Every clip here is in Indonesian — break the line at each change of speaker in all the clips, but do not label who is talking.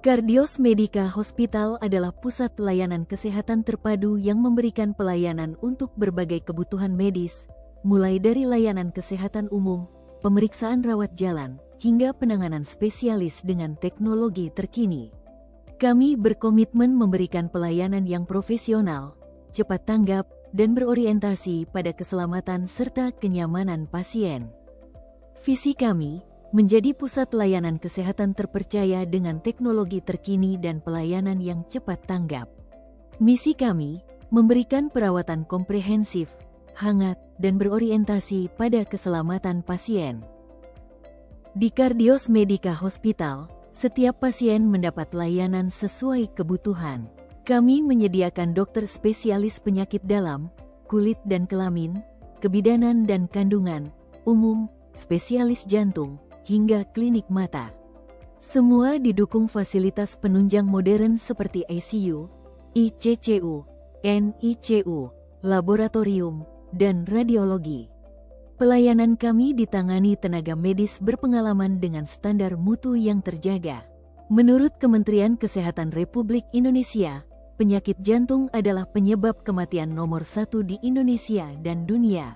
Cardios Medica Hospital adalah pusat layanan kesehatan terpadu yang memberikan pelayanan untuk berbagai kebutuhan medis, mulai dari layanan kesehatan umum, pemeriksaan rawat jalan, hingga penanganan spesialis dengan teknologi terkini. Kami berkomitmen memberikan pelayanan yang profesional, cepat tanggap, dan berorientasi pada keselamatan serta kenyamanan pasien. Visi kami menjadi pusat layanan kesehatan terpercaya dengan teknologi terkini dan pelayanan yang cepat tanggap. Misi kami memberikan perawatan komprehensif, hangat, dan berorientasi pada keselamatan pasien. Di Cardios Medica Hospital, setiap pasien mendapat layanan sesuai kebutuhan. Kami menyediakan dokter spesialis penyakit dalam, kulit dan kelamin, kebidanan dan kandungan, umum, spesialis jantung, hingga klinik mata. Semua didukung fasilitas penunjang modern seperti ICU, ICCU, NICU, laboratorium, dan radiologi. Pelayanan kami ditangani tenaga medis berpengalaman dengan standar mutu yang terjaga. Menurut Kementerian Kesehatan Republik Indonesia, penyakit jantung adalah penyebab kematian nomor 1 di Indonesia dan dunia.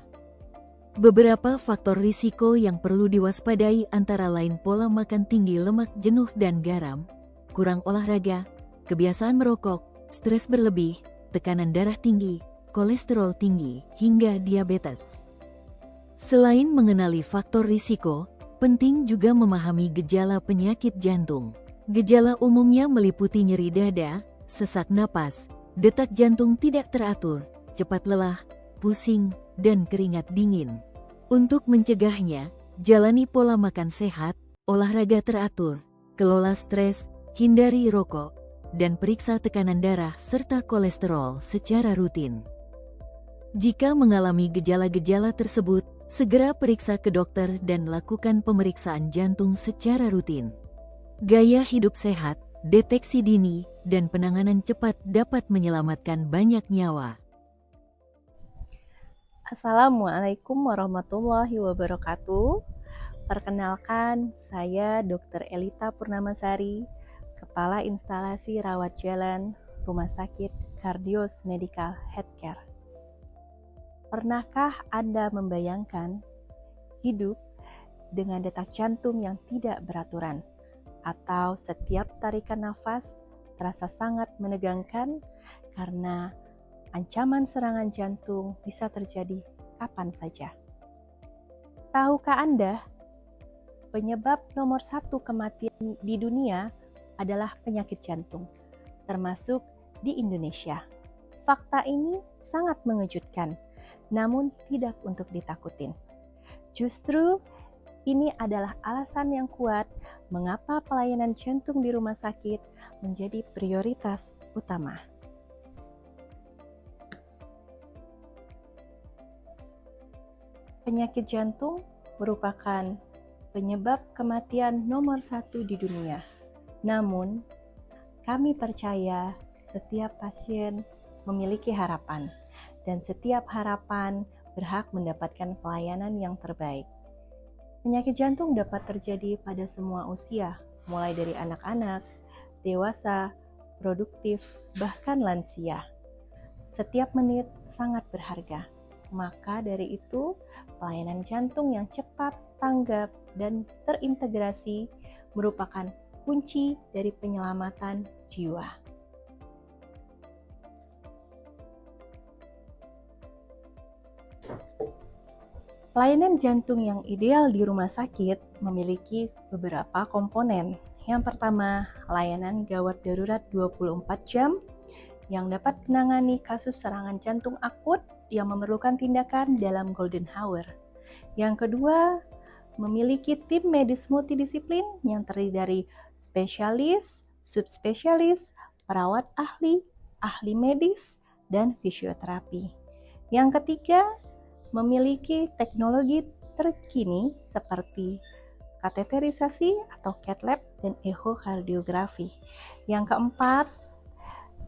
Beberapa faktor risiko yang perlu diwaspadai antara lain pola makan tinggi lemak jenuh dan garam, kurang olahraga, kebiasaan merokok, stres berlebih, tekanan darah tinggi, kolesterol tinggi, hingga diabetes. Selain mengenali faktor risiko, penting juga memahami gejala penyakit jantung. Gejala umumnya meliputi nyeri dada, sesak napas, detak jantung tidak teratur, cepat lelah, pusing, dan keringat dingin. Untuk mencegahnya, jalani pola makan sehat, olahraga teratur, kelola stres, hindari rokok, dan periksa tekanan darah serta kolesterol secara rutin. Jika mengalami gejala-gejala tersebut, segera periksa ke dokter dan lakukan pemeriksaan jantung secara rutin. Gaya hidup sehat, deteksi dini, dan penanganan cepat dapat menyelamatkan banyak nyawa.
Assalamualaikum warahmatullahi wabarakatuh. Perkenalkan, saya Dr. Elita Purnamasari, Kepala Instalasi Rawat Jalan Rumah Sakit Cardios Medical Healthcare. Pernahkah Anda membayangkan hidup dengan detak jantung yang tidak beraturan, atau setiap tarikan nafas terasa sangat menegangkan karena ancaman serangan jantung bisa terjadi kapan saja? Tahukah Anda, penyebab nomor 1 kematian di dunia adalah penyakit jantung, termasuk di Indonesia. Fakta ini sangat mengejutkan, namun tidak untuk ditakutin. Justru ini adalah alasan yang kuat mengapa pelayanan jantung di rumah sakit menjadi prioritas utama. Penyakit jantung merupakan penyebab kematian nomor 1 di dunia. Namun, kami percaya setiap pasien memiliki harapan, dan setiap harapan berhak mendapatkan pelayanan yang terbaik. Penyakit jantung dapat terjadi pada semua usia, mulai dari anak-anak, dewasa, produktif, bahkan lansia. Setiap menit sangat berharga. Maka dari itu, pelayanan jantung yang cepat, tanggap, dan terintegrasi merupakan kunci dari penyelamatan jiwa. Pelayanan jantung yang ideal di rumah sakit memiliki beberapa komponen. Yang pertama, layanan gawat darurat 24 jam yang dapat menangani kasus serangan jantung akut yang memerlukan tindakan dalam golden hour. Yang kedua, memiliki tim medis multidisiplin yang terdiri dari spesialis, subspesialis, perawat ahli, ahli medis, dan fisioterapi. Yang ketiga, memiliki teknologi terkini seperti kateterisasi atau cath lab dan echokardiografi. Yang keempat,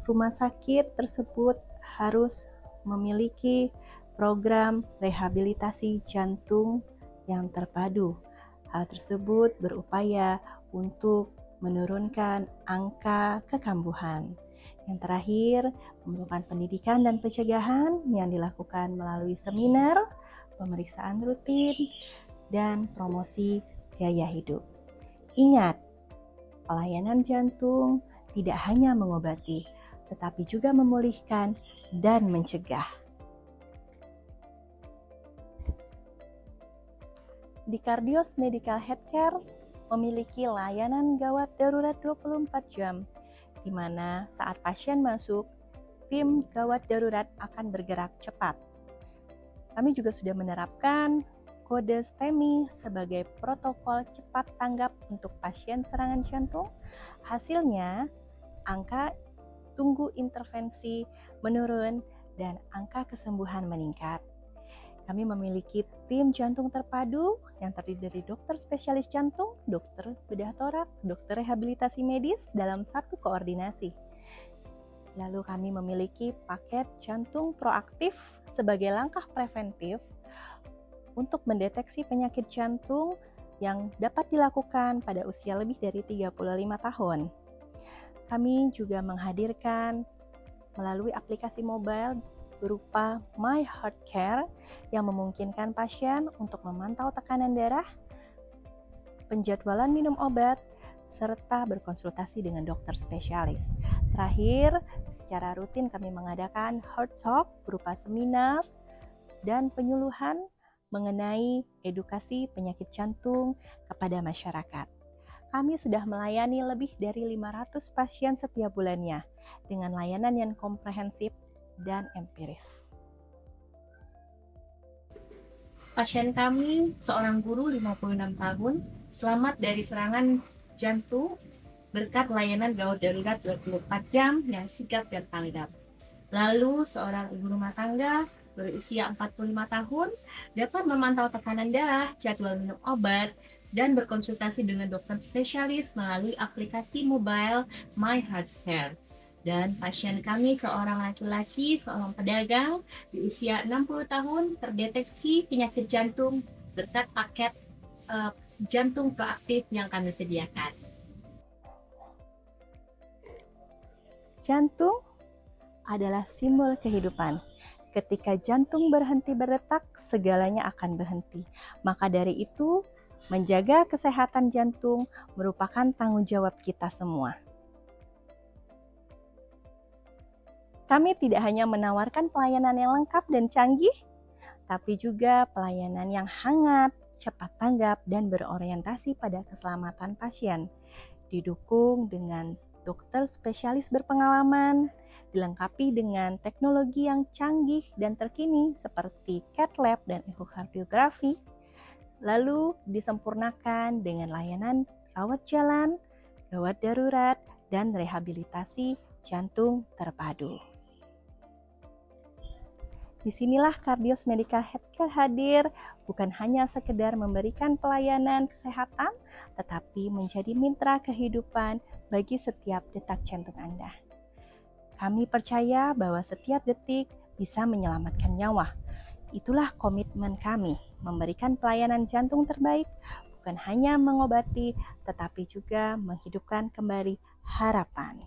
rumah sakit tersebut harus memiliki program rehabilitasi jantung yang terpadu. Hal tersebut berupaya untuk menurunkan angka kekambuhan. Yang terakhir, memerlukan pendidikan dan pencegahan yang dilakukan melalui seminar, pemeriksaan rutin, dan promosi gaya hidup. Ingat, pelayanan jantung tidak hanya mengobati, tetapi juga memulihkan dan mencegah. Di Cardios Medical Healthcare memiliki layanan gawat darurat 24 jam, di mana saat pasien masuk, tim gawat darurat akan bergerak cepat. Kami juga sudah menerapkan kode STEMI sebagai protokol cepat tanggap untuk pasien serangan jantung. Hasilnya, angka tunggu intervensi menurun dan angka kesembuhan meningkat. Kami memiliki tim jantung terpadu yang terdiri dari dokter spesialis jantung, dokter bedah torak, dokter rehabilitasi medis dalam satu koordinasi. Lalu kami memiliki paket jantung proaktif sebagai langkah preventif untuk mendeteksi penyakit jantung yang dapat dilakukan pada usia lebih dari 35 tahun. Kami juga menghadirkan melalui aplikasi mobile berupa My Heart Care yang memungkinkan pasien untuk memantau tekanan darah, penjadwalan minum obat, serta berkonsultasi dengan dokter spesialis. Terakhir, secara rutin kami mengadakan Heart Talk berupa seminar dan penyuluhan mengenai edukasi penyakit jantung kepada masyarakat. Kami sudah melayani lebih dari 500 pasien setiap bulannya dengan layanan yang komprehensif dan empiris.
Pasien kami, seorang guru 56 tahun, selamat dari serangan jantung berkat layanan gawat darurat 24 jam yang sigap dan tanggap. Lalu, seorang ibu rumah tangga berusia 45 tahun dapat memantau tekanan darah, jadwal minum obat, dan berkonsultasi dengan dokter spesialis melalui aplikasi mobile My Heart Care. Dan pasien kami seorang laki-laki, seorang pedagang di usia 60 tahun terdeteksi penyakit jantung berkat paket jantung proaktif yang kami sediakan.
Jantung adalah simbol kehidupan. Ketika jantung berhenti berdetak, segalanya akan berhenti. Maka dari itu, menjaga kesehatan jantung merupakan tanggung jawab kita semua. Kami tidak hanya menawarkan pelayanan yang lengkap dan canggih, tapi juga pelayanan yang hangat, cepat tanggap, dan berorientasi pada keselamatan pasien. Didukung dengan dokter spesialis berpengalaman, dilengkapi dengan teknologi yang canggih dan terkini seperti cath lab dan ekokardiografi, lalu disempurnakan dengan layanan rawat jalan, gawat darurat, dan rehabilitasi jantung terpadu. Disinilah Cardios Medical Healthcare hadir, bukan hanya sekedar memberikan pelayanan kesehatan, tetapi menjadi mitra kehidupan bagi setiap detak jantung Anda. Kami percaya bahwa setiap detik bisa menyelamatkan nyawa. Itulah komitmen kami, memberikan pelayanan jantung terbaik, bukan hanya mengobati, tetapi juga menghidupkan kembali harapan.